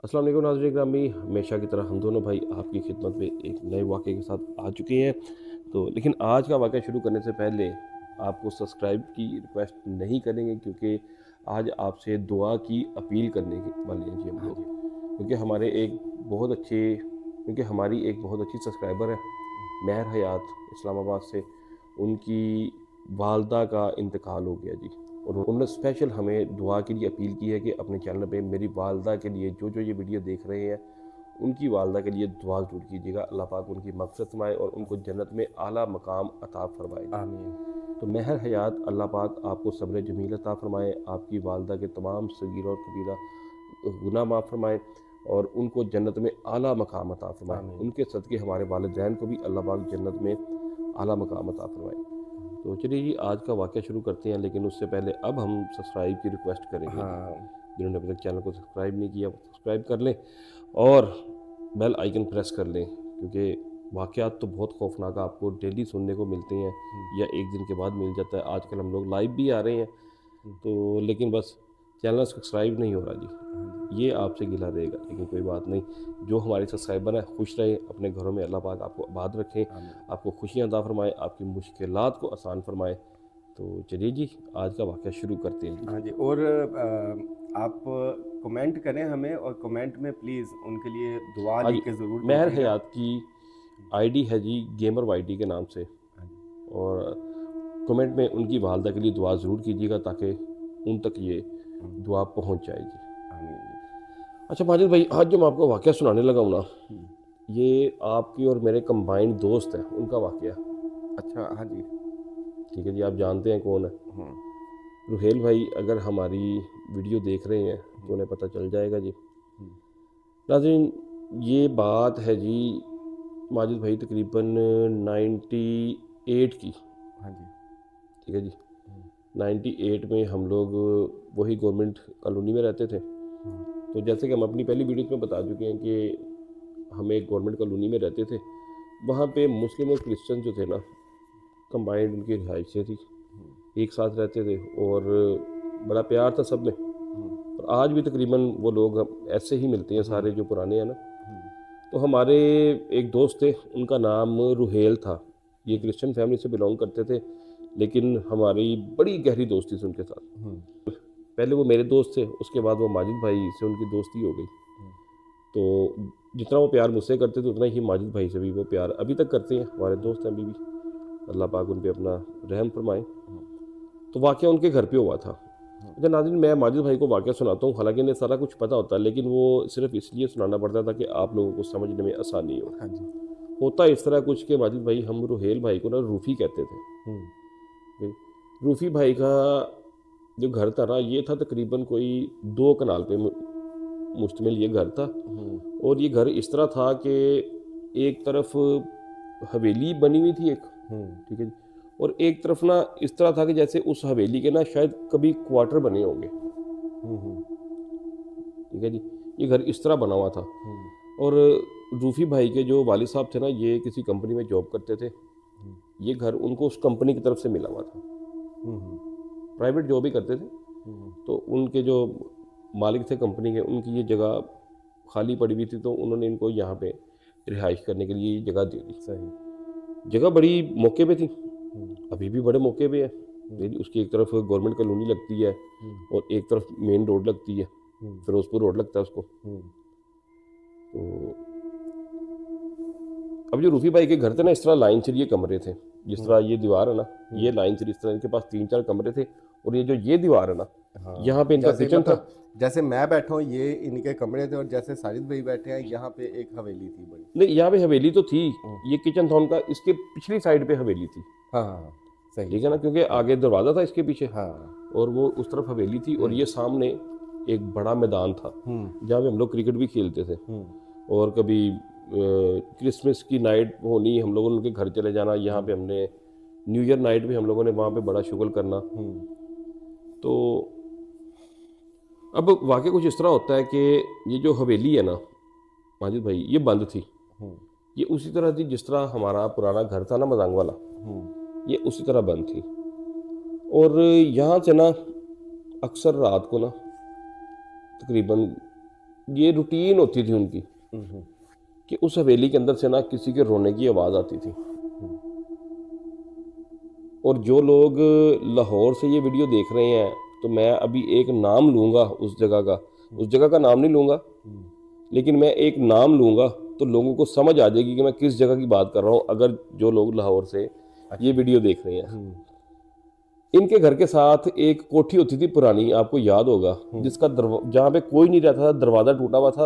अस्सलाम वालेकुम नाज़रीन ग्रामी, हमेशा की तरह हम दोनों भाई आपकी खिदमत में एक नए वाक़े के साथ आ चुके हैं। तो लेकिन आज का वाक़या शुरू करने से पहले आपको सब्सक्राइब की रिक्वेस्ट नहीं करेंगे, क्योंकि आज आपसे दुआ की अपील करने वाले हैं जी हम हाँ लोग। जी। क्योंकि हमारे एक बहुत अच्छे क्योंकि हमारी एक बहुत अच्छी सब्सक्राइबर है, महर हयात इस्लामाबाद से। उनकी वालदा का इंतकाल हो गया जी, और उन्होंने स्पेशल हमें दुआ के लिए अपील की है कि अपने चैनल पे मेरी वालदा के लिए, जो जो ये वीडियो देख रहे हैं, उनकी वालदा के लिए दुआ ज़रूर कीजिएगा। अल्लाह पाक उनकी मग़फ़िरत फरमाए और उनको जन्नत में आला मकाम अता फरमाए जी। आमीन। तो महर हयात, अल्लाह पाक आपको सब्र जमील अता फरमाए, आपकी वालदा के तमाम सगीरा और कबीरा गुनाह माफ़ फरमाए और उनको जन्नत में आला मकाम अता फरमाए। आमीन। उनके सदक़े हमारे वालिदैन को भी अल्लाह पाक जन्नत में आला मकाम अता फरमाए। तो चलिए जी, आज का वाक़या शुरू करते हैं, लेकिन उससे पहले अब हम सब्सक्राइब की रिक्वेस्ट करेंगे जी। हाँ। जिन्होंने अभी तक चैनल को सब्सक्राइब नहीं किया वो सब्सक्राइब कर लें और बेल आइकन प्रेस कर लें, क्योंकि वाक़यात तो बहुत खौफनाक आपको डेली सुनने को मिलते हैं हुँ, या एक दिन के बाद मिल जाता है। आजकल हम लोग लाइव भी आ रहे हैं, हुँ। तो लेकिन बस चैनल सब्सक्राइब नहीं हो रहा जी। हाँ जी। ये आपसे गिला रहेगा, लेकिन कोई बात नहीं। जो हमारे सब्सक्राइबर हैं खुश रहें, अपने घरों में अल्लाह पाक आपको आबाद रखें, आमीन। आपको खुशियाँ अता फरमाए, आपकी मुश्किलात को आसान फरमाए। तो चलिए जी, आज का वाक़या शुरू करते हैं जी। हाँ जी। और आप कमेंट करें हमें, और कमेंट में प्लीज़ उनके लिए दुआ हाँ लिख जी, के ज़रूर महर भेजिएगा। हयात की आईडी है जी गेमर वाईटी के नाम से, हाँ जी। और कमेंट में उनकी वालदा के लिए दुआ ज़रूर कीजिएगा, ताकि उन तक ये हुँ। दुआ पहुंच जाएगी। आमीन जी। अच्छा माजिद भाई, आज जो मैं आपको वाक़या सुनाने लगा हूँ ना, हुँ। ये आपकी और मेरे कंबाइंड दोस्त हैं, उनका वाक़या। अच्छा, हाँ जी। ठीक है जी, आप जानते हैं कौन है। हुँ, रुहेल भाई अगर हमारी वीडियो देख रहे हैं तो हुँ, उन्हें पता चल जाएगा जी। हुँ। नाज़रीन, ये बात है जी माजिद भाई तकरीबन 98 की। हाँ जी। ठीक है जी, हुँ, 98 में हम लोग वही गवर्नमेंट कॉलोनी में रहते थे। हुँ, तो जैसे कि हम अपनी पहली वीडियो में बता चुके हैं कि हम एक गवर्नमेंट कॉलोनी में रहते थे। वहाँ पे मुस्लिम और क्रिश्चियन जो थे ना, कंबाइंड उनकी रिहाइशें थी, हुँ, एक साथ रहते थे और बड़ा प्यार था सब में। हुँ, और आज भी तकरीबन वो लोग ऐसे ही मिलते हैं, हुँ, सारे जो पुराने हैं ना। हुँ, तो हमारे एक दोस्त थे, उनका नाम रुहेल था। ये हुँ, क्रिश्चियन फैमिली से बिलोंग करते थे, लेकिन हमारी बड़ी गहरी दोस्ती थी उनके साथ। हुँ, पहले वो मेरे दोस्त थे, उसके बाद वो माजिद भाई से उनकी दोस्ती हो गई। हुँ। तो जितना वो प्यार मुझसे करते थे, उतना ही माजिद भाई से भी वो प्यार अभी तक करते हैं। हमारे दोस्त हैं अभी भी, अल्लाह पाक उन पे अपना रहम फरमाए। हुँ, तो वाक़या उनके घर पे हुआ था। हुँ। अच्छा नाज़रीन, मैं माजिद भाई को वाक़या सुनाता हूँ, हालाँकि इन्हें सारा कुछ पता होता है, लेकिन वो सिर्फ़ इसलिए सुनाना पड़ता था कि आप लोगों को समझने में आसानी हो। हाँ जी। होता इस तरह कुछ कि माजिद भाई, हम रुहेल भाई को ना रूफ़ी कहते थे। हुँ, रूफ़ी भाई का जो घर था ना, ये था तकरीबन कोई 2 कनाल पे मुश्तमिल ये घर था। हुँ, और ये घर इस तरह था कि एक तरफ हवेली बनी हुई थी एक, हुँ, ठीक है जी, और एक तरफ ना इस तरह था कि जैसे उस हवेली के ना शायद कभी क्वार्टर बने होंगे। हुँ, हुँ, ठीक है जी, ये घर इस तरह बना हुआ था। हुँ, और रूफ़ी भाई के जो वालिद साहब थे ना, ये किसी कंपनी में जॉब करते थे। हुँ, ये घर उनको उस कंपनी की तरफ से मिला हुआ था, हुँ, हुँ, प्राइवेट जॉब ही करते थे। हुँ। तो उनके जो मालिक थे कंपनी के, उनकी ये जगह खाली पड़ी हुई थी, तो उन्होंने इनको यहाँ पे रिहाइश करने के लिए ये जगह दे दी। सही। जगह बड़ी मौके पे थी, हुँ, अभी भी बड़े मौके पे है। हुँ, ये उसकी एक तरफ गवर्नमेंट कॉलोनी लगती है हुँ, और एक तरफ मेन रोड लगती है, हुँ, फिरोजपुर रोड लगता है उसको। हुँ, तो अब जो रूफी भाई के घर थे ना, इस तरह लाइन से ये कमरे थे। जिस हुँ, तरह ये दीवार है ना, हुँ। ये लाइन से इस तरह इनके पास 3-4 कमरे थे। और ये जो ये दीवार है ना, हाँ, यहाँ पे इनका जैसे किचन था। मतलब जैसे मैं बैठा हूँ ये इनके कमरे थे, और जैसे साजिद भाई बैठे हैं यहाँ पे एक हवेली थी बड़ी। नहीं, यहाँ पे हवेली तो थी, हुँ, ये किचन था उनका, इसके पिछली साइड पे हवेली थी। हाँ, हाँ, हाँ, सही, ठीक है ना, सही। क्योंकि हाँ, आगे दरवाज़ा था इसके पीछे हाँ। और वो उस तरफ हवेली थी, और हुँ, ये सामने एक बड़ा मैदान था हुँ, जहाँ पे हम लोग क्रिकेट भी खेलते थे। हुँ, और कभी क्रिसमस की नाइट होनी, हम लोगों ने उनके घर चले जाना। यहाँ हुँ, पे हमने न्यू ईयर नाइट भी हम लोगों ने वहाँ पे बड़ा शुगल करना। हुँ, तो अब वाक़या कुछ इस तरह होता है कि ये जो हवेली है ना माजिद भाई, ये बंद थी। हुँ, ये उसी तरह थी जिस तरह हमारा पुराना घर था ना मजांग वाला, हुँ, ये उसी तरह बंद थी। और यहाँ से ना अक्सर रात को ना तकरीबन ये रूटीन होती थी उनकी कि उस हवेली के अंदर से ना किसी के रोने की आवाज़ आती थी। और जो लोग लाहौर से ये वीडियो देख रहे हैं, तो मैं अभी एक नाम लूँगा उस जगह का नाम नहीं लूँगा, लेकिन मैं एक नाम लूँगा तो लोगों को समझ आ जाएगी कि मैं किस जगह की बात कर रहा हूँ, अगर जो लोग लाहौर से ये वीडियो देख रहे हैं। इनके घर के साथ एक कोठी होती थी पुरानी, आपको याद होगा, जिसका जहाँ पे कोई नहीं रहता था, दरवाज़ा टूटा हुआ था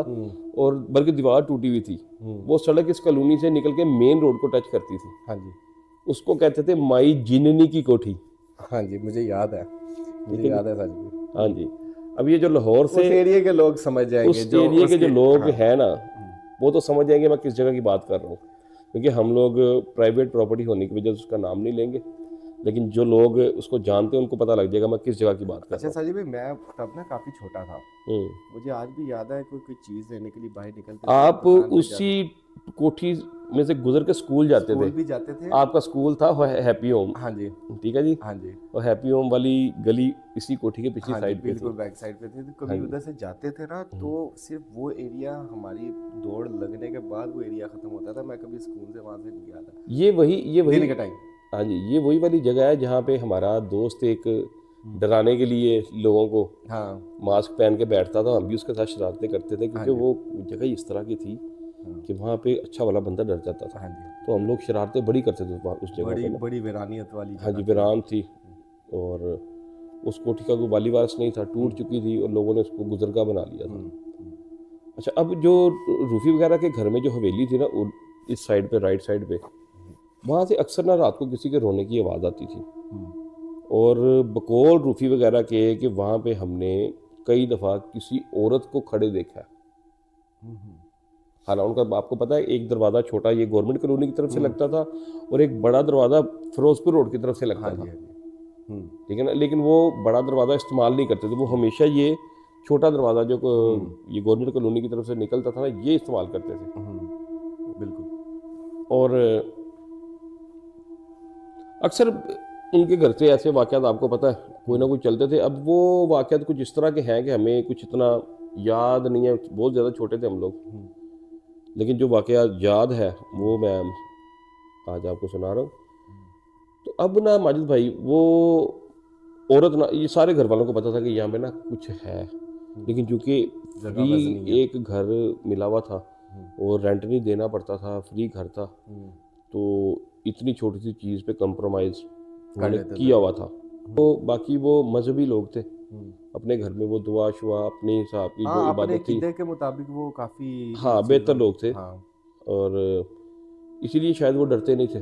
और बल्कि दीवार टूटी हुई थी। वो सड़क इस कॉलोनी से निकल के मेन रोड को टच करती थी। हाँ जी, उसको कहते थे माई जिननी की कोठी। हाँ जी, मुझे याद है, मुझे याद है सच में। हाँ जी। अब ये जो लाहौर उस से एरिया के लोग समझ जाएंगे, उस एरिया के जो लोग हाँ, हैं ना, वो तो समझ जाएंगे मैं किस जगह की बात कर रहा हूँ, क्योंकि हम लोग प्राइवेट प्रॉपर्टी होने की वजह से उसका नाम नहीं लेंगे, लेकिन जो लोग उसको जानते हैं उनको पता लग जाएगा मैं किस जगह की बात कर अच्छा रहा साजिद भाई, मैं तब ना काफ़ी छोटा था, हूँ। मुझे आज भी याद है कोई चीज़ लेने के लिए बाहर निकलते थे, आप दुकान पे उसी कोठी में से गुजर के स्कूल जाते स्कूल थे। भी जाते थे। आपका स्कूल था हैप्पी होम, हाँ जी, ठीक है जी। हाँ जी, और हैप्पी होम वाली गली इसी कोठी के पिछली हाँ जी, साइड पे थी। बिल्कुल बैक साइड पे थे। तो कभी उधर से जाते थे ना, तो सिर्फ वो एरिया, हमारी दौड़ लगने के बाद वो एरिया खत्म होता था। मैं कभी स्कूल से वहाँ से नहीं गया था ये वही दिन के टाइम। हाँ जी, ये वही वाली जगह है जहाँ पे हमारा दोस्त एक डराने के लिए लोगों को हाँ, मास्क पहन के बैठता था, हम भी उसके साथ शरारतें करते थे, क्योंकि वो जगह इस तरह की थी कि वहाँ पे अच्छा वाला बंदा डर जाता था। हाँ जी, तो हम लोग शरारतें बड़ी करते थे उस जगह बड़ी पे ना। बड़ी वीरानियत वाली हाँ जी, जगह थी। वीरान थी, और उस कोठी का कोई वाली वारस नहीं था, टूट चुकी थी और लोगों ने उसको गुजरगा बना लिया था। अच्छा, अब जो रूफी वगैरह के घर में जो हवेली थी ना, इस साइड पे, राइट साइड पे, वहाँ से अक्सर ना रात को किसी के रोने की आवाज़ आती थी। और बकौल रूफी वगैरह के कि वहाँ पे हमने कई दफ़ा किसी औरत को खड़े देखा है। हालांकि उनका आपको पता है, एक दरवाज़ा छोटा ये गवर्नमेंट कॉलोनी की तरफ से लगता था और एक बड़ा दरवाज़ा फिरोजपुर रोड की तरफ से लगता हाँ था, जी, हाँ जी, ठीक है ना। लेकिन वो बड़ा दरवाज़ा इस्तेमाल नहीं करते थे, वो हमेशा ये छोटा दरवाज़ा जो ये गवर्नमेंट कॉलोनी की तरफ से निकलता था ना, ये इस्तेमाल करते थे। बिल्कुल। और अक्सर उनके घर से ऐसे वाक़यात आपको पता है कोई ना कोई चलते थे। अब वो वाक़यात कुछ इस तरह के हैं कि हमें कुछ इतना याद नहीं है, बहुत ज़्यादा छोटे थे हम लोग, लेकिन जो वाक़यात याद है वो मैं आज आपको सुना रहा हूँ। तो अब ना माजिद भाई, वो औरत ना, ये सारे घर वालों को पता था कि यहाँ पे ना कुछ है, लेकिन चूँकि जगह वैसे नहीं फ्री एक घर मिला हुआ था और रेंट नहीं देना पड़ता था, फ्री घर था, तो इतनी छोटी सी चीज़ पे कंप्रोमाइज़ उन्होंने किया हुआ था। तो बाकी वो मजहबी लोग थे, अपने घर में वो दुआ शुआ अपने हिसाब की जो हाँ, अपने इबादत थी, अकीदे के मुताबिक वो काफ़ी हाँ, बेहतर लोग थे, हाँ, और इसीलिए शायद वो डरते नहीं थे,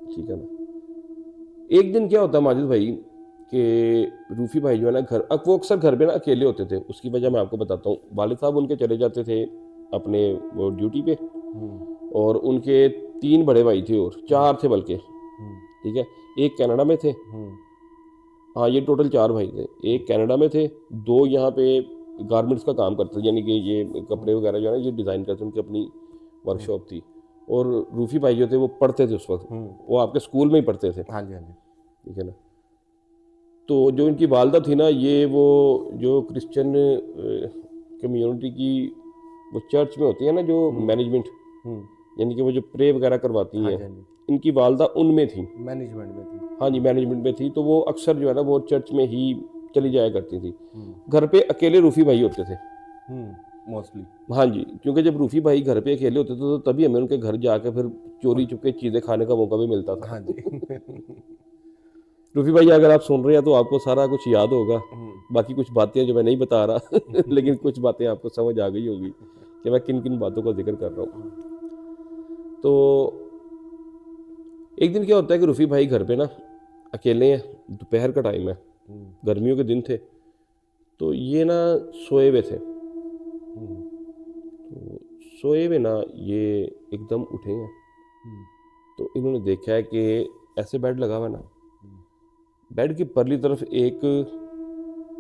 ठीक है ना। एक दिन क्या होता है माजिद भाई कि रूफी भाई जो है ना, अब वो अक्सर घर पे ना अकेले होते थे। उसकी वजह मैं आपको बताता हूँ। वालिद साहब उनके चले जाते थे अपने वो ड्यूटी पे, और उनके 3 बड़े भाई थे और 4 थे बल्कि, ठीक है। एक कनाडा में थे, हाँ, ये टोटल 4 भाई थे। एक कनाडा में थे, 2 यहाँ पे गारमेंट्स का काम करते थे, यानी कि ये कपड़े वगैरह जो है ना ये डिज़ाइन करते, उनकी अपनी वर्कशॉप थी। और रूफी भाई जो थे वो पढ़ते थे उस वक्त, वो आपके स्कूल में ही पढ़ते थे, हाँ जी, हाँ जी, ठीक है ना। तो जो इनकी वालदा थी ना, ये वो जो क्रिश्चियन कम्युनिटी की वो चर्च में होती है ना जो मैनेजमेंट, यानी कि वो जो प्रे वगैरह करवाती हाँ हैं, जी, हाँ जी, इनकी वालदा उनमें थी, मैनेजमेंट में थी। हाँ जी, मैनेजमेंट में थी। तो वो अक्सर जो है ना वो चर्च में ही चली जाया करती थी। घर पे अकेले रूफी भाई होते थे, मोस्टली। हाँ जी, क्योंकि जब रूफी भाई घर पे अकेले होते थे तो तभी हमें उनके घर जाके फिर चोरी छुपके चीज़ें खाने का मौका भी मिलता था। हाँ जी। रूफी भाई, अगर आप सुन रहे हैं तो आपको सारा कुछ याद होगा, बाकी कुछ बातें जो मैं नहीं बता रहा लेकिन कुछ बातें आपको समझ आ गई होगी कि मैं किन किन बातों का जिक्र कर रहा हूँ। तो एक दिन क्या होता है कि रूफी भाई घर पे ना अकेले हैं, दोपहर का टाइम है, गर्मियों के दिन थे, तो ये ना सोए हुए थे। तो सोए हुए ना ये एकदम उठे हैं, तो इन्होंने देखा है कि ऐसे बेड लगा हुआ है ना, बेड की परली तरफ एक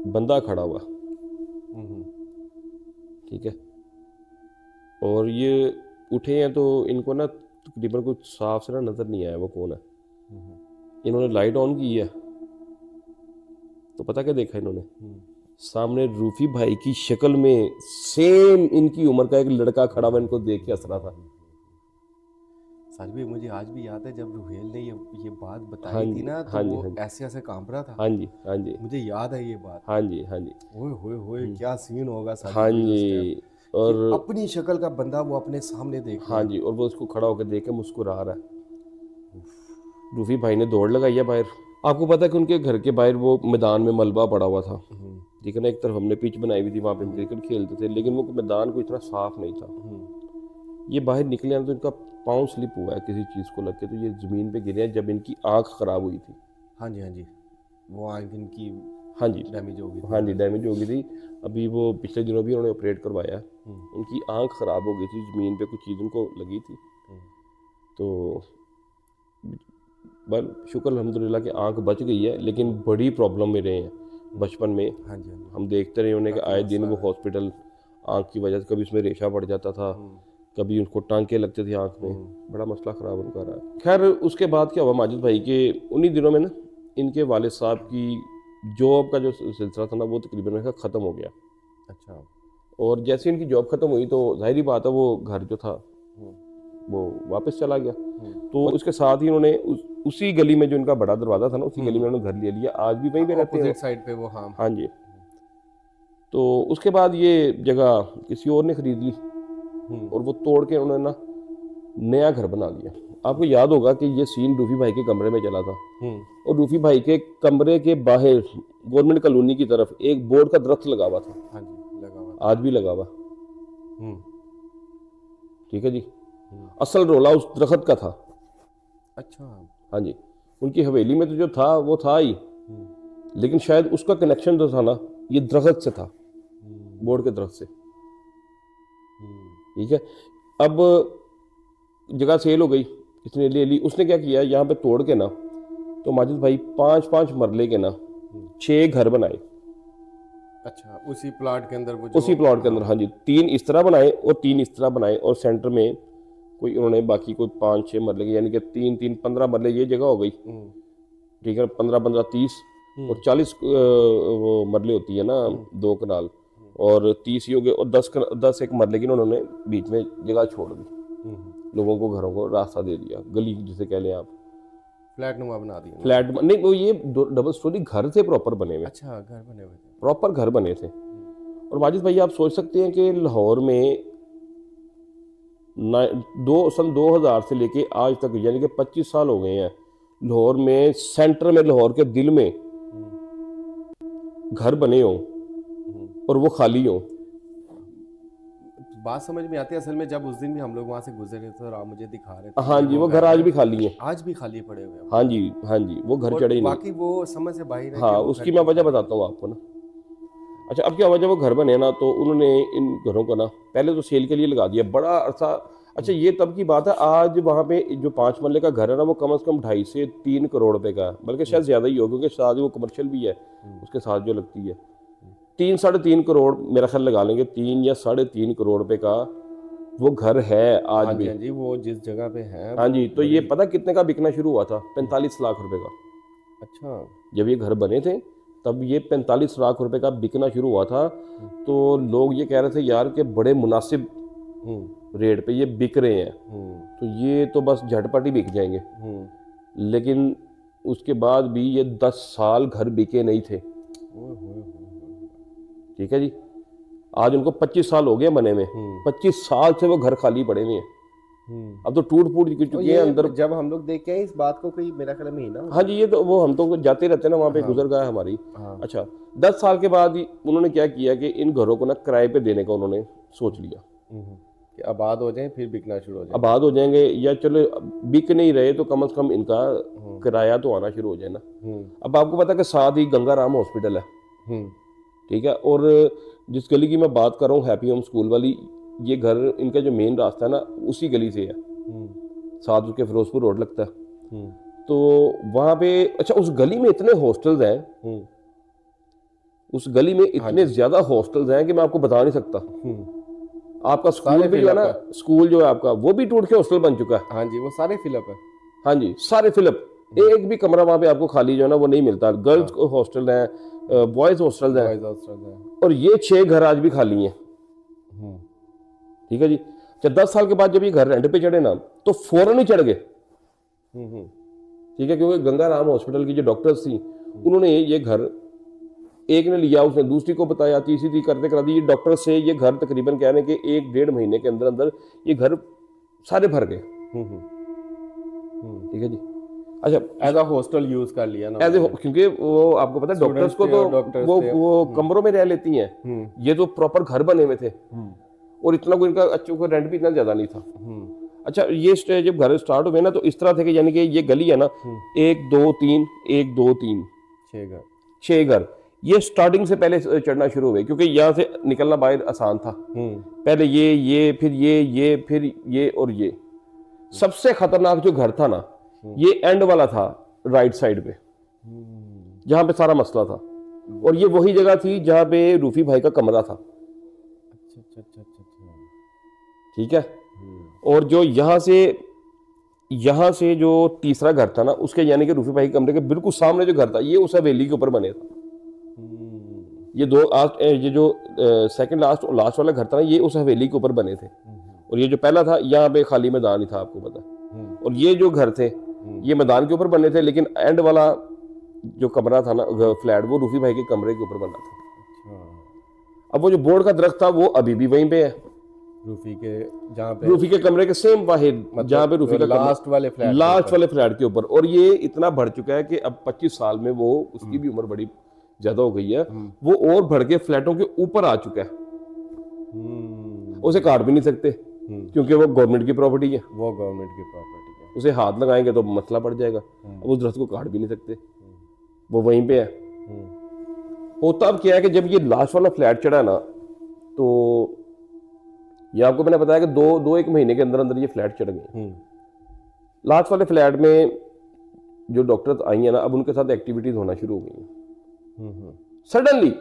बंदा खड़ा हुआ, ठीक है। और ये उठे हैं तो इनको ना तकरीबन कुछ साफ से ना नज़र नहीं आया वो कौन है। इन्होंने लाइट ऑन की है, तो पता क्या देखा इन्होंने, सामने रूफी भाई की शक्ल में सेम इनकी उम्र का एक लड़का खड़ा हुआ इनको देख के हंस रहा था। सच में मुझे आज भी याद है जब रुहेल ने ये बात हाँ बताई जी, थी ना, हाँ तो जी, वो हाँ जी, ऐसे ऐसे कांप रहा था। हाँ जी, हाँ जी, मुझे याद है ये बात। हाँ जी, हाँ जी, ओए होए होए, क्या सीन होगा साजिद हाँ भाई उस टाइम, जी। कि और अपनी शक्ल का बंदा वो अपने सामने देख रहा हाँ है। जी, और वो उसको खड़ा होकर देख के मुस्कुरा रहा है। रूफी भाई ने दौड़ लगाई है बाहर। आपको पता है कि उनके घर के बाहर वो मैदान में मलबा पड़ा हुआ था, ठीक है ना। एक तरफ हमने पिच बनाई हुई थी, वहाँ पे हम क्रिकेट खेलते थे, लेकिन वो मैदान को इतना साफ नहीं था। ये बाहर निकले हैं तो इनका पाँव स्लिप हुआ है किसी चीज़ को लग के, तो ये ज़मीन पे गिरे हैं जब इनकी आँख ख़राब हुई थी। हाँ जी, हाँ जी, वो आंख इनकी हाँ जी, डैमेज हो गई थी। हाँ जी, डैमेज हो गई थी। अभी वो पिछले दिनों भी उन्होंने ऑपरेट करवाया। उनकी आँख ख़राब हो गई थी, ज़मीन पे कुछ चीज़ उनको लगी थी। तो बल शुक्र अल्हम्दुलिल्लाह कि आँख बच गई है, लेकिन बड़ी प्रॉब्लम में रहे हैं बचपन में। हाँ जी, हाँ जी। हम देखते रहे उन्हें कि काफी आए दिन वो मसला है। हॉस्पिटल आँख की वजह से, कभी उसमें रेशा पड़ जाता था, कभी उनको टांके लगते थे आँख में, बड़ा मसला ख़राब उनका रहा। खैर उसके बाद क्या हुआ माजिद भाई के उन्हीं दिनों में ना इनके वालिद साहब की जॉब का जो सिलसिला था ना वो तकरीबन मेरे ख्याल ख़त्म हो गया। अच्छा। और जैसे इनकी जॉब ख़त्म हुई तो जाहिर ही बात है वो घर जो था वो वापस चला गया। तो उसके साथ ही उन्होंने उसी गली में जो इनका बड़ा दरवाज़ा था ना, उसी गली में उन्होंने घर ले लिया। आज भी वहीं पे रहते हैं। अपोजिट साइड पे वो। हाँ। हाँ जी। तो उसके बाद ये जगह किसी और ने खरीद ली और वो तोड़ के उन्होंने ना नया घर बना लिया। आपको याद होगा कि ये सीन रूफी भाई के कमरे में चला था, और रूफी भाई के कमरे के बाहर गवर्नमेंट कॉलोनी की तरफ एक बोर्ड का दरख्त लगा हुआ था। हाँ जी, लगा हुआ। आज भी लगा हुआ। ठीक है जी। असल रोला उस दरख्त का था। अच्छा। हाँ जी। उनकी हवेली में तो जो था वो था ही, लेकिन शायद उसका कनेक्शन जो था ना ये दरख्त से था, बोर्ड के दरख्त से। ठीक है। अब जगह सेल हो गई, किसने ले ली, उसने क्या किया यहाँ पे तोड़ के ना, तो माजिद भाई 5-5 मरले के ना 6 घर बनाए। अच्छा, उसी प्लॉट के अंदर वो उसी प्लॉट के अंदर। हाँ जी, 3 इस तरह बनाए और 3 इस तरह बनाए, और सेंटर में कोई उन्होंने बाकी कोई 5-6 मरले के, यानी कि 3-3 15 मरले ये जगह हो गई। ठीक है, 15-15 30 और 40 वो मरले होती है ना 2 कनाल, और 30 ही हो गए, और 10 एक मरले की उन्होंने बीच में जगह छोड़ दी, लोगों को घरों को रास्ता दे दिया, गली जिसे कह लें आप। फ्लैट नुमा बना दिया। फ्लैट नहीं, वो ये डबल स्टोरी घर थे, प्रॉपर बने हुए। अच्छा, घर बने हुए थे, प्रॉपर घर बने थे। और माजिद भाई आप सोच सकते हैं कि लाहौर में सन 2000 से लेके आज तक यानी कि 25 साल हो गए हैं, लाहौर में सेंटर में, लाहौर के दिल में घर बने हों और वो खाली हों। बात समझ में आती है। असल में जब उस दिन भी हम लोग वहाँ से गुजरे थे और आप मुझे दिखा रहे थे, हाँ जी, वो घर आज भी खाली है। आज भी खाली पड़े हुए हैं। हाँ जी, हाँ जी, वो घर चढ़े ही नहीं। बाकी वो समझ से बाहर है। हाँ, उसकी मैं वजह बताता हूँ आपको ना। अच्छा, अब क्या वजह, वो घर बने ना तो उन्होंने इन घरों को ना पहले तो सेल के लिए लगा दिया बड़ा अरसा। अच्छा, ये तब की बात है, आज वहाँ पे जो 5 मरले का घर है ना वो कम से कम 2.5 से 3 करोड़ रुपए का है, बल्कि शायद ज़्यादा ही हो, क्योंकि साथ ही वो कमर्शियल भी है, उसके साथ जो लगती है 3-3.5 करोड़ मेरा ख्याल लगा लेंगे, 3 या 3.5 करोड़ रुपए का वो घर है आज भी। हाँ जी, वो जिस जगह पे है। हाँ जी। तो ये पता कितने का बिकना शुरू हुआ था? 45 लाख रुपए का। अच्छा। जब ये घर बने थे तब ये 45 लाख रुपए का बिकना शुरू हुआ था। तो लोग ये कह रहे थे यार कि बड़े मुनासिब रेट पे ये बिक रहे हैं, तो ये तो बस झटपट ही बिक जाएंगे। लेकिन उसके बाद भी ये 10 साल घर बिके नहीं थे। ठीक है जी। आज उनको 25 साल हो गए बने में, 25 साल से वो घर खाली पड़े हुए हैं। अब तो टूट फूट चुके हैं अंदर। जब हम लोग देखते हैं इस बात को, कोई मेरा ख्याल महीना। हाँ जी, ये तो वो हम तो जाते रहते हैं ना वहाँ पे। गुजर गया हमारी। अच्छा, 10 साल के बाद उन्होंने क्या किया कि इन घरों को ना किराए पे देने का उन्होंने सोच लिया कि आबाद हो जाएं फिर बिकना शुरू हो जाए। आबाद हो जाएंगे, या चलो बिक नहीं रहे तो कम से कम इनका किराया तो आना शुरू हो जाए ना। अब आपको पता है कि साथ ही गंगाराम हॉस्पिटल है। ठीक है। और जिस गली की मैं बात कर रहा हूँ, हैप्पी होम स्कूल वाली, ये घर इनका जो मेन रास्ता है ना उसी गली से है, साथ उसके फिरोजपुर रोड लगता है। तो वहाँ पे अच्छा, उस गली में इतने हॉस्टल्स हैं, उस गली में इतने ज्यादा हॉस्टल्स हैं कि मैं आपको बता नहीं सकता। आपका स्कूल भी जो है ना, स्कूल जो है आपका वो भी टूट के हॉस्टल बन चुका है। हाँ जी, वो सारे फिलअप है। हाँ जी, सारे फिलअप। एक भी कमरा वहाँ पे आपको खाली जो है ना वो नहीं मिलता। गर्ल्स हॉस्टल है, बॉयज हॉस्टल है, और ये 6 घर आज भी खाली हैं। ठीक है जी। जब 10 साल के बाद जब ये घर रेंट पे चढ़े ना तो फौरन ही चढ़ गए। ठीक है, क्योंकि गंगाराम हॉस्पिटल की जो डॉक्टर्स थी उन्होंने ये घर, एक ने लिया, उसने दूसरी को बताया, तीसरी करते कराते ये डॉक्टर से ये घर तकरीबन कह रहे हैं कि 1-1.5 महीने के अंदर अंदर ये घर सारे भर गए। ठीक है जी। अच्छा, एज अ हॉस्टल यूज कर लिया ना एज ए, क्योंकि वो आपको पता है डॉक्टर्स को तो वो कमरों में रह लेती हैं, ये तो प्रॉपर घर बने हुए थे, और इतना कोई इनका अच्छा कोई रेंट भी इतना ज्यादा नहीं था। अच्छा, ये स्टेज जब घर स्टार्ट हुए ना तो इस तरह थे कि यानी कि ये गली है ना 1 2 3 1 2 3 6 घर, ये स्टार्टिंग से पहले चढ़ना शुरू हुए, क्योंकि यहाँ से निकलना बाहर आसान था। पहले ये फिर ये फिर ये, और ये सबसे खतरनाक जो घर था ना ये एंड वाला था, राइट साइड पे, जहां पे सारा मसला था, और ये वही जगह थी जहां पे रूफी भाई का कमरा था। ठीक है। और जो यहाँ से जो तीसरा घर था ना उसके यानी कि रूफी भाई के कमरे के बिल्कुल सामने जो घर था ये उस हवेली के ऊपर बने था। ये जो सेकंड लास्ट और लास्ट वाला घर था ना ये उस हवेली के ऊपर बने थे, और ये जो पहला था यहाँ पे खाली मैदान ही था, आपको पता। और ये जो घर थे ये मैदान के ऊपर बने थे, लेकिन एंड वाला जो कमरा था ना फ्लैट वो रूफी भाई के कमरे के ऊपर बना था। अब वो जो बोर्ड का दरख्त था वो अभी भी वहीं पे है, रूफी के कमरे के सेम वाहिद, मतलब जहाँ पे रूफी का लास्ट वाले फ्लैट के ऊपर। और ये इतना बढ़ चुका है कि अब 25 साल में वो उसकी भी उम्र बड़ी ज्यादा हो गई है, वो और बढ़ के फ्लैटों के ऊपर आ चुका है। उसे काट भी नहीं सकते क्योंकि वो गवर्नमेंट की प्रॉपर्टी है, उसे हाथ लगाएंगे तो मसला पड़ जाएगा। अब उस दरख्त को काट भी नहीं सकते, वो वहीं पे है। होता अब क्या है कि जब ये लास्ट वाला फ्लैट चढ़ा ना तो ये आपको मैंने बताया कि 2-1 महीने के अंदर अंदर ये फ्लैट चढ़ गए। लास्ट वाले फ्लैट में जो डॉक्टर्स आई हैं ना अब उनके साथ एक्टिविटीज होना शुरू हो गई सडनली,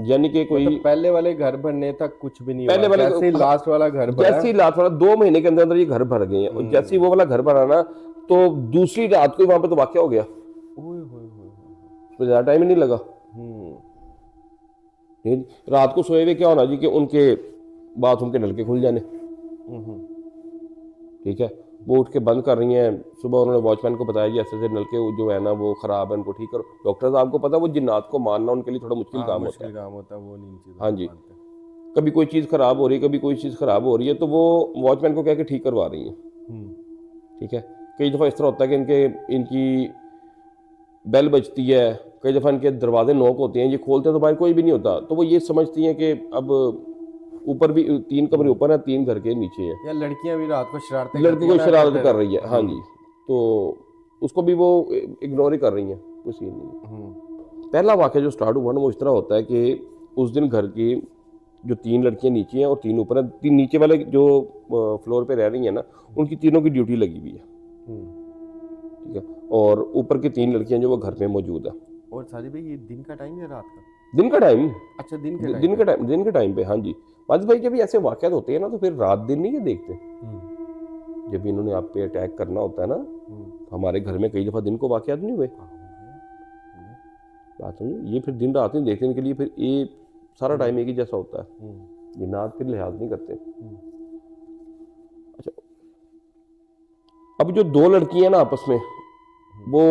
यानी कि कोई मतलब पहले वाले घर भरने तक कुछ भी नहीं, पहले वाले जैसे लास्ट वाला घर भरा, जैसे लास्ट वाला 2 महीने के अंदर अंदर ये घर भर गए हैं, और जैसे ही वो वाला घर भरा ना तो दूसरी रात को वहां पे तो वाकया हो गया, तो ज्यादा टाइम ही नहीं लगा। रात को सोए हुए क्या होना जी कि उनके बाथरूम के नलके खुल जाने। ठीक है, वो उठ के बंद कर रही हैं, सुबह उन्होंने वॉचमैन को बताया जी ऐसे नलके जो है ना वो खराब है, उनको ठीक करो। डॉक्टर्स आपको पता वो जिन्नात को मानना उनके लिए थोड़ा मुश्किल काम होता है, वो नहीं चीज़। हाँ जी, कभी कोई चीज़ खराब हो रही है, कभी कोई चीज़ खराब हो रही है, तो वो वॉचमैन को कह के ठीक करवा रही हैं। ठीक है, कई दफ़ा इस तरह होता है कि इनकी बेल बजती है, कई दफ़ा इनके दरवाजे नॉक होते हैं, ये खोलते हैं तो बाहर कोई भी नहीं होता, तो वो ये समझती हैं कि अब ऊपर भी 3 कमरे ऊपर है, 3 घर के नीचे है, या लड़कियां भी रात को शरारत कर रही है। हाँ जी, तो उसको भी वो इग्नोर ही कर रही हैं, कुछ ही नहीं। पहला वाक़या जो स्टार्ट हुआ ना वो इस तरह होता है कि उस दिन घर की जो 3 लड़कियां नीचे हैं और 3 ऊपर हैं, 3 नीचे वाले जो फ्लोर पे रह रही हैं ना उनकी तीनों की ड्यूटी लगी हुई है। ठीक है, और ऊपर की 3 लड़कियां जो वो घर में मौजूद है। और साजिद भाई ये दिन का टाइम या रात का? दिन का टाइम। अच्छा, दिन के टाइम पे। हाँ जी माजिद भाई, जब भी ऐसे वाक़यात होते हैं ना तो फिर रात दिन नहीं ये देखते। जब इन्होंने आप पे अटैक करना होता है ना तो हमारे घर में कई दफ़ा दिन को वाक़यात नहीं हुए, बात समझिए, ये फिर दिन रात नहीं देखते, इनके लिए फिर ये सारा टाइम एक ही जैसा होता है, जिन्नात फिर लिहाज नहीं करते। अच्छा, अब जो 2 लड़कियां ना आपस में वो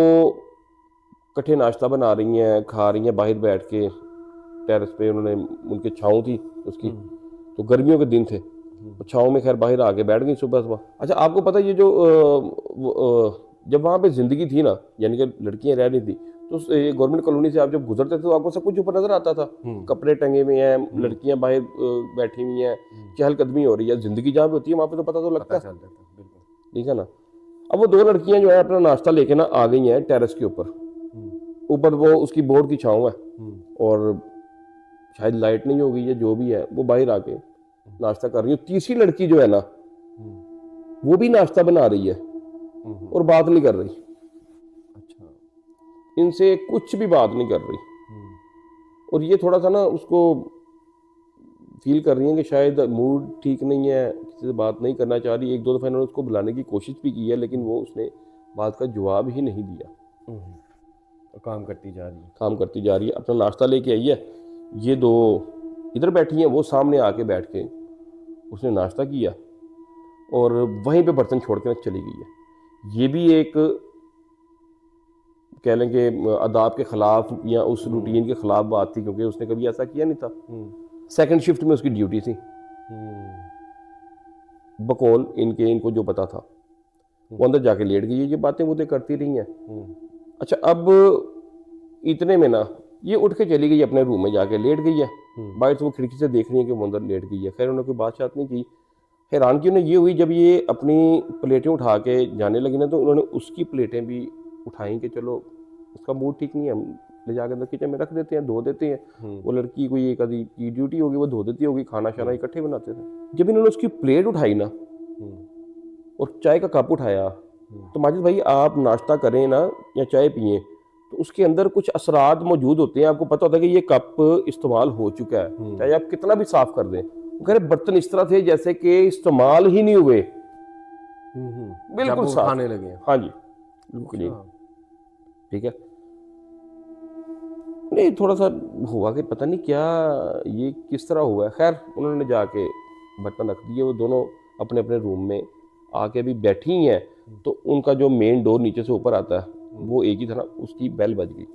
इकट्ठे नाश्ता बना रही हैं, खा रही हैं बाहर बैठ के टेरेस पे, उन्होंने उनके छाँव थी उसकी, तो गर्मियों के दिन थे, छाँव में खैर बाहर आके बैठ गई सुबह। अच्छा, आपको पता ये जो जब वहाँ पे ज़िंदगी थी ना, यानी कि लड़कियाँ रह रही थी, तो गवर्नमेंट कॉलोनी से आप जब गुजरते थे तो आपको सब कुछ ऊपर नजर आता था, कपड़े टंगे हुए हैं, लड़कियाँ बाहर बैठी हुई हैं, चहलकदमी हो रही है, ज़िंदगी जहाँ पे होती है वहाँ पे तो पता तो लगता है। ठीक है ना। अब वो 2 लड़कियाँ जो है अपना नाश्ता लेके ना आ गई हैं टेरेस के ऊपर वो उसकी बोर्ड की छाँव है, और शायद लाइट नहीं हो गई है, जो भी है वो बाहर आके नाश्ता कर रही है। तीसरी लड़की जो है ना वो भी नाश्ता बना रही है और बात नहीं कर रही। अच्छा, इनसे कुछ भी बात नहीं कर रही, और ये थोड़ा सा ना उसको फील कर रही है कि शायद मूड ठीक नहीं है, किसी से बात नहीं करना चाह रही। 1-2 दफ़ा इन्होंने उसको बुलाने की कोशिश भी की है, लेकिन वो उसने बात का जवाब ही नहीं दिया। और काम करती जा रही है। काम करती जा रही है, अपना नाश्ता लेके आई है, ये दो इधर बैठी हैं, वो सामने आके बैठ के उसने नाश्ता किया और वहीं पे बर्तन छोड़ के चली गई है। ये भी एक कह लें कि अदाब के ख़िलाफ़ या उस रूटीन के ख़िलाफ़ बात थी, क्योंकि उसने कभी ऐसा किया नहीं था। सेकंड शिफ्ट में उसकी ड्यूटी थी, बकौल इनको जो पता था। वो अंदर जाके लेट गई है, ये बातें वो करती रही हैं। अच्छा, अब इतने में ना ये उठ के चली गई, अपने रूम में जाके लेट गई है। बाहर से वो खिड़की से देख रही है कि वो अंदर लेट गई है। खैर उन्होंने कोई बात नहीं की। हैरानगी उन्हें ये हुई, जब ये अपनी प्लेटें उठा के जाने लगी ना, तो उन्होंने उसकी प्लेटें भी उठाई कि चलो उसका मूड ठीक नहीं है, हम ले जाकर अंदर किचन में रख देते हैं, धो देते हैं। वो लड़की कोई एक आधी की ड्यूटी होगी, वो धो देती होगी, खाना शाना इकट्ठे बनाते थे। जब इन्होंने उसकी प्लेट उठाई ना और चाय का कप उठाया, तो माजिद भाई आप नाश्ता करें ना या चाय पिए, तो उसके अंदर कुछ असरात मौजूद होते हैं। आपको पता होता है कि ये कप इस्तेमाल हो चुका है, चाहे आप कितना भी साफ कर दें। वो कह रहे बर्तन इस तरह थे जैसे कि इस्तेमाल ही नहीं हुए, बिल्कुल साफ खाने लगे। हाँ जी, बिल्कुल ठीक है। नहीं, थोड़ा सा हुआ कि पता नहीं क्या ये किस तरह हुआ है। खैर उन्होंने जाके बर्तन रख दिए, वो दोनों अपने अपने रूम में आके भी बैठी हैं। तो उनका जो मेन डोर नीचे से ऊपर आता है, वो एक ही था ना, उसकी बेल बज गई।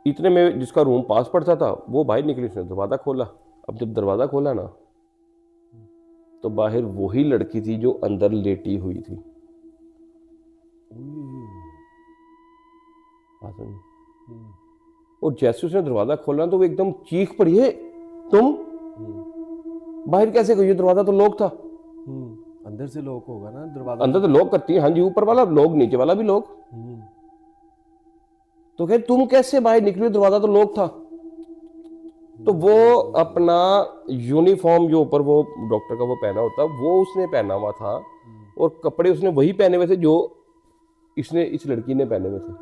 इतने में जिसका रूम पास पड़ता था वो बाहर निकली, उसने दरवाज़ा खोला। अब जब दरवाज़ा खोला ना, तो बाहर वही लड़की थी जो अंदर लेटी हुई थी। और जैसे उसने दरवाज़ा खोला तो वो एकदम चीख पड़ी, है तुम बाहर कैसे गई? दरवाज़ा तो लॉक था। अंदर से लॉक होगा ना दरवाजा, अंदर तो लॉक करती है। हाँ जी, ऊपर वाला लॉक, नीचे वाला भी लॉक। तो कह तुम कैसे बाहर निकली? दरवाजा तो लॉक था। तो वो अपना यूनिफॉर्म जो ऊपर वो डॉक्टर का वो पहना होता, वो उसने पहना हुआ था, और कपड़े उसने वही पहने हुए थे जो इसने इस लड़की ने पहने हुए थे।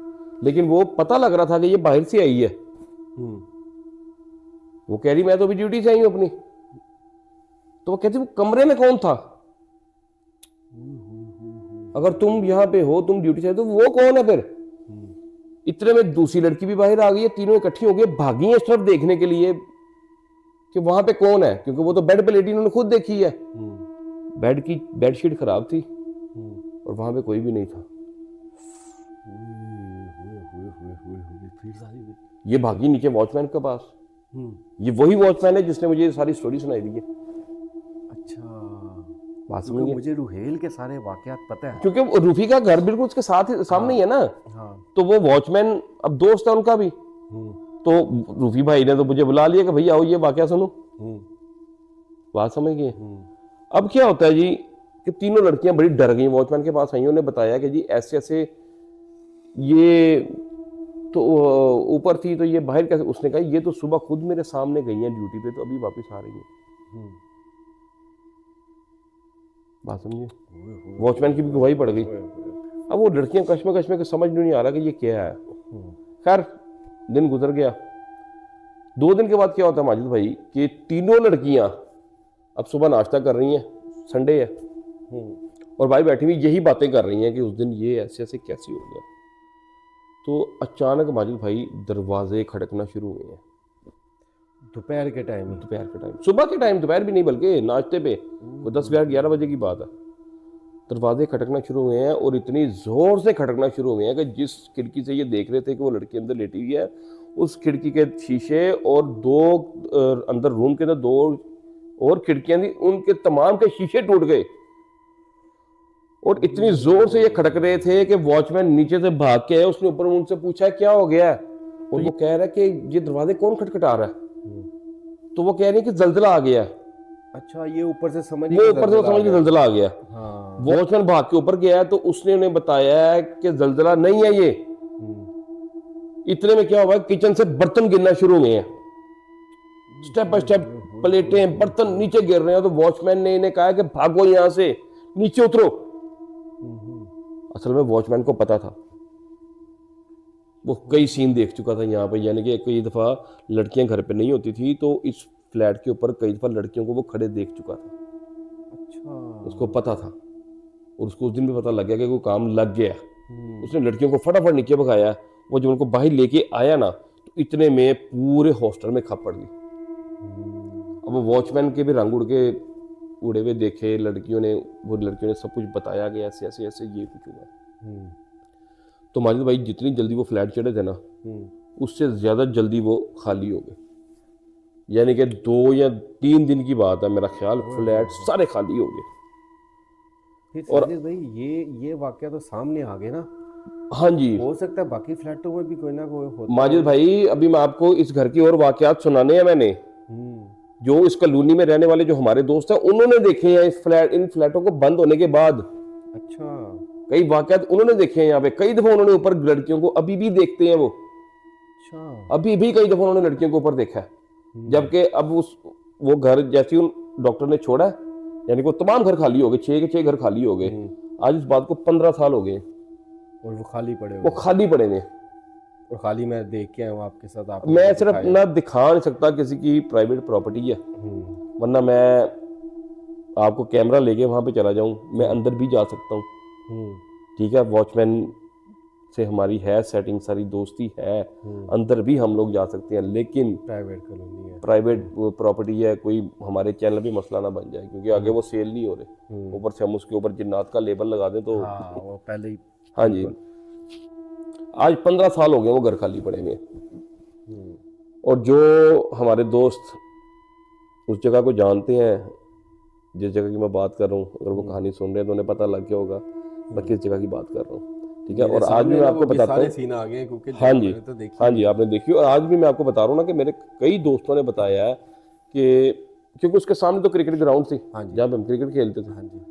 लेकिन वो पता लग रहा था कि ये बाहर से आई है। वो कह रही मैं तो अभी ड्यूटी से आई हूं अपनी। तो वो कहती वो कमरे में कौन था? अगर तुम यहाँ पे हो, तुम ड्यूटी से, तो वो कौन है फिर? इतने में दूसरी लड़की भी बाहर आ गई है, तीनों इकट्ठी हो गई, भागी है इस तरफ देखने के लिए कि वहां पे कौन है, क्योंकि वो तो बेड पे लेटी उन्होंने खुद देखी है। बेड की बेडशीट खराब थी और वहां पे कोई भी नहीं था। ये भागी नीचे वॉचमैन के पास। ये वही वॉचमैन है जिसने मुझे सारी स्टोरी सुनाई दी है। अच्छा, बात समझिए, मुझे रुहेल के सारे वाकयात पता है, क्योंकि रूफी का घर बिल्कुल उसके साथ ही सामने ही है ना। तो वो वॉचमैन अब दोस्त है उनका भी। तो रूफी भाई ने तो मुझे बुला लिया कि भैया आओ ये वाकया सुनो। बात समझ गए। अब क्या होता है जी कि तीनों लड़कियां बड़ी डर गई, वॉचमैन के पास आई। उन्होंने बताया कि जी ऐसे ऐसे ये तो ऊपर थी, तो ये बाहर कैसे? उसने कहा ये तो सुबह खुद मेरे सामने गई हैं ड्यूटी पे, तो अभी वापस आ रही है। बात समझिए, वॉचमैन की भी गवाही पड़ गई। अब वो लड़कियां कश्मे के समझ नहीं आ रहा कि ये क्या है। खैर दिन गुजर गया। 2 दिन के बाद क्या होता है माजिद भाई कि तीनों लड़कियां अब सुबह नाश्ता कर रही हैं, संडे है, और भाई बैठी हुई यही बातें कर रही हैं कि उस दिन ये ऐसे ऐसे कैसे हो गया। तो अचानक माजिद भाई दरवाजे खड़कना शुरू हुए हैं। दोपहर के टाइम, सुबह के टाइम, दोपहर भी नहीं बल्कि नाश्ते पे, वो 10-11 बजे की बात है। दरवाजे खटकना शुरू हुए हैं और इतनी ज़ोर से खटकना शुरू हुए हैं कि जिस खिड़की से ये देख रहे थे कि वो लड़की अंदर लेटी हुई है, उस खिड़की के शीशे और 2 अंदर रूम के अंदर 2 और खिड़कियां थी, उनके तमाम के शीशे टूट गए। और इतनी जोर से ये खटक रहे थे कि वॉचमैन नीचे से भाग के आया। उसने ऊपर उनसे पूछा क्या हो गया, और वो कह रहा है कि ये दरवाजे कौन खटखटा रहा है? तो वो कह रहे हैं कि जल्जला आ गया। अच्छा, ये ऊपर से समझ जल्जला आ गया। वॉचमैन भाग के ऊपर गया तो उसने उन्हें बताया कि जल्जला नहीं है ये। इतने में क्या हुआ, किचन से बर्तन गिरना शुरू हुए हैं, स्टेप बाय स्टेप प्लेटें बर्तन नीचे गिर रहे हैं। तो वॉचमैन ने इन्हें कहा कि भागो यहां से, नीचे उतरो। असल में वॉचमैन को पता था, वो कई सीन देख चुका था यहाँ पे, यानी कि कई दफ़ा लड़कियां घर पे नहीं होती थी तो इस फ्लैट के ऊपर कई दफ़ा लड़कियों को वो खड़े देख चुका था। अच्छा, उसको पता था। और उसको उस दिन भी पता लग गया कि कोई काम लग गया। उसने लड़कियों को फटाफट नीचे भगाया। वो जब उनको बाहर लेके आया ना तो इतने में पूरे हॉस्टल में खप पड़ गई। अब वो वॉचमैन के भी रंग उड़े हुए देखे लड़कियों ने, वो लड़कियों ने सब कुछ बताया कि ऐसे ऐसे ऐसे ये कुछ हुआ। तो माजिद भाई जितनी जल्दी वो फ्लैट चढ़े थे ना उससे ज़्यादा जल्दी वो खाली हो गए, यानी कि 2 या 3 दिन की बात है मेरा ख्याल, फ्लैट सारे खाली हो गए। फिर और साजिद भाई ये वाकया तो सामने आ गए ना, हाँ जी हो सकता है बाकी फ्लैटों में भी कोई ना कोई होता माजिद भाई, अभी मैं आपको इस घर की और वाकयात सुनाने हैं मैंने, जो इस कॉलोनी में रहने वाले जो हमारे दोस्त हैं उन्होंने देखे हैं इन फ्लैटों को बंद होने के बाद। अच्छा, कई वाकयात उन्होंने देखे हैं यहाँ पे, कई दफा उन्होंने ऊपर लड़कियों को अभी भी देखते हैं वो, अच्छा, अभी भी कई दफा उन्होंने लड़कियों को ऊपर देखा है। जबकि अब वो घर जैसे ही डॉक्टर ने छोड़ा, यानी कि वो तमाम घर खाली हो गए, 6 के 6 घर खाली हो गए। आज इस बात को 15 साल हो गए और वो खाली पड़े वो खाली पड़े हैं। और खाली मैं देख के आया हूँ आपके साथ, आप मैं सिर्फ ना दिखा नहीं सकता, किसी की प्राइवेट प्रॉपर्टी है, वरना मैं आपको कैमरा लेके वहां पे चला जाऊं, मैं अंदर भी जा सकता हूं। ठीक है, वॉचमैन से हमारी है सेटिंग, सारी दोस्ती है, अंदर भी हम लोग जा सकते हैं, लेकिन प्राइवेट कॉलोनी है, प्राइवेट प्रॉपर्टी है, कोई हमारे चैनल भी मसला ना बन जाए, क्योंकि आगे वो सेल नहीं हो रहे, ऊपर से हम उसके ऊपर जिन्नात का लेबल लगा दें तो वो पहले ही। हाँ जी, आज 15 साल हो गए वो घर खाली पड़े हुए। और जो हमारे दोस्त उस जगह को जानते हैं, जिस जगह की मैं बात कर रहा हूँ, अगर वो कहानी सुन रहे हैं तो उन्हें पता लग गया होगा मैं किस जगह की बात कर रहा हूँ। ठीक है, और आज भी मैं आपको बताता हूँ, हाँ जी हाँ जी आपने देखी, और आज भी मैं आपको बता रहा हूँ ना कि मेरे कई दोस्तों ने बताया है कि क्योंकि उसके सामने तो क्रिकेट ग्राउंड थी जहाँ पे हम क्रिकेट खेलते थे,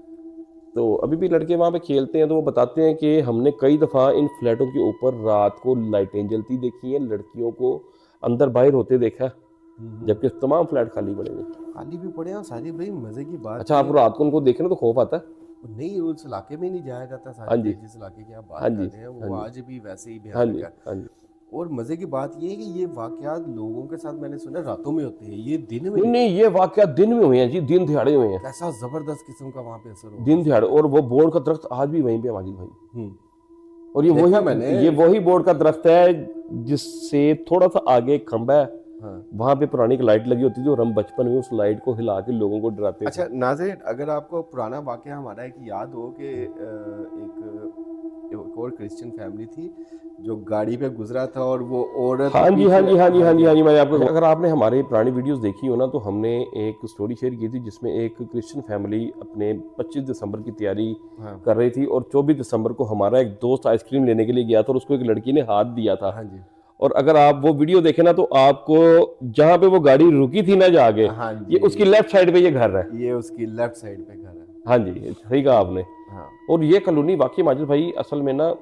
तो अभी भी लड़के वहाँ पे खेलते हैं, तो वो बताते हैं कि हमने कई दफ़ा इन फ्लैटों के ऊपर रात को लाइटें जलती देखी हैं, लड़कियों को अंदर बाहर होते देखा है, जबकि तमाम फ्लैट खाली पड़े हैं। खाली भी पड़े हैं सारी भाई, मजे की बात। अच्छा, आप रात को उनको देखें ना तो खौफ आता है। नहीं, उस इलाके में नहीं जाया जाता हाँ सारी, जी, जिस इलाके की आप बात हाँ कर जी, रहे हैं हाँ वो जी, आज भी वैसे ही हाँ जी, भयानक है। हाँ जी। और मजे की बात ये है कि ये वाकयात लोगों के साथ मैंने सुना रातों में होते हैं, ये दिन में नहीं नहीं, ये वाकया दिन में हुए हैं जी, दिन दिहाड़े हुए हैं, कैसा जबरदस्त किस्म का वहां पे असर हो दिन दिहाड़े। और वो बोर्ड का दरख्त आज भी वहीं पे है माजिद भाई, और ये देखा वही मैंने। ये वही बोर्ड का दरख्त है जिससे थोड़ा सा आगे एक खंबा है, वहां पे पुरानी एक लाइट लगी होती थी और हम बचपन में उस लाइट को हिला के लोगों को डराते थे। अच्छा नाज़रीन, अगर आपको पुराना वाकया हमारा एक याद हो कि एक और क्रिश्चियन फैमिली थी जो गाड़ी पे गुजरा था और वो औरत, हाँ जी हाँ जी हाँ जी हाँ जी हाँ जी, मैं आपको, अगर आपने हमारे पुरानी वीडियोस देखी हो ना तो हमने एक स्टोरी शेयर की थी जिसमें एक क्रिश्चियन फैमिली अपने 25 दिसंबर की तैयारी कर रही थी, और 24 दिसंबर को हमारा एक दोस्त आइसक्रीम लेने के लिए गया था और उसको एक लड़की ने हाथ दिया था। हाँ जी, और अगर आप वो वीडियो देखें ना तो आपको जहाँ पे वो गाड़ी रुकी थी ना जाके, हाँ जी, ये उसकी लेफ्ट साइड पे ये घर है, ये उसकी लेफ्ट साइड पे घर है। हाँ जी, सही कहा आपने। हाँ, और ये कॉलोनी वाकई माजिद भाई असल में ना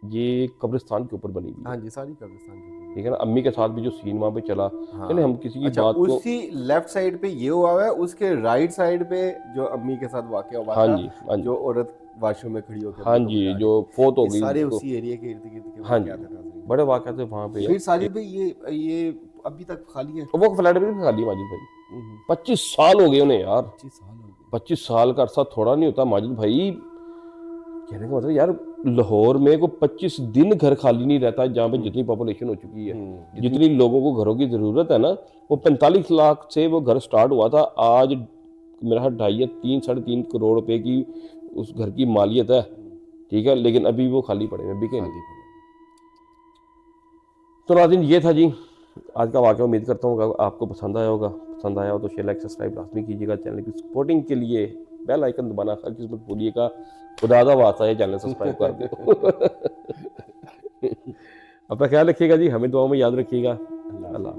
ये कब्रिस्तान के ऊपर बनी हुई है। हाँ जी, सारी कब्रिस्तान की। ठीक है ना, अम्मी के साथ भी जो सीन वहाँ पे चला, चले हम किसी की अच्छा, बात को, उसी लेफ्ट साइड पे ये हुआ है, उसके राइट साइड पे जो अम्मी के साथ वाकया हुआ हाँ था, जी हाँ जी जो औरत वॉशरूम में खड़ी होकर हाँ जी, जो फोत हो गई, सारे तो उसी एरिया के इर्द गिर्द के हाँ जी, वाकयात हैं। बड़े वाक़यात थे वहाँ पे। फिर सारी भाई ये अभी तक खाली है। वो फ्लैट भी खाली माजिद भाई, 25 साल हो गए उन्हें यार, 25 साल हो गए। 25 साल का अरसा थोड़ा नहीं होता माजिद भाई। कहने का मतलब यार, लाहौर में को 25 दिन घर खाली नहीं रहता जहाँ पे जितनी पॉपुलेशन हो चुकी है, जितनी लोगों को घरों की जरूरत है ना, वो 45 लाख से वो घर स्टार्ट हुआ था, आज मेरा 2.5 या 3-3.5 करोड़ रुपए की उस घर की मालियत है। ठीक है, लेकिन अभी वो खाली पड़े हैं, बिके नहीं। तो नाज़रीन, ये था जी आज का वाक़या। उम्मीद करता हूँ आपको पसंद आया होगा, पसंद आया हो तो शेयर लाइक सब्सक्राइब लाजमी कीजिएगा, चैनल की सपोर्टिंग के लिए बेल आइकन दबाना हर किसी मत भूलिएगा। खुदा का वास्ता है, चैनल सब्सक्राइब कर दो। अपना ख्याल रखिएगा जी, हमें दुआओं में याद रखिएगा। अल्लाह।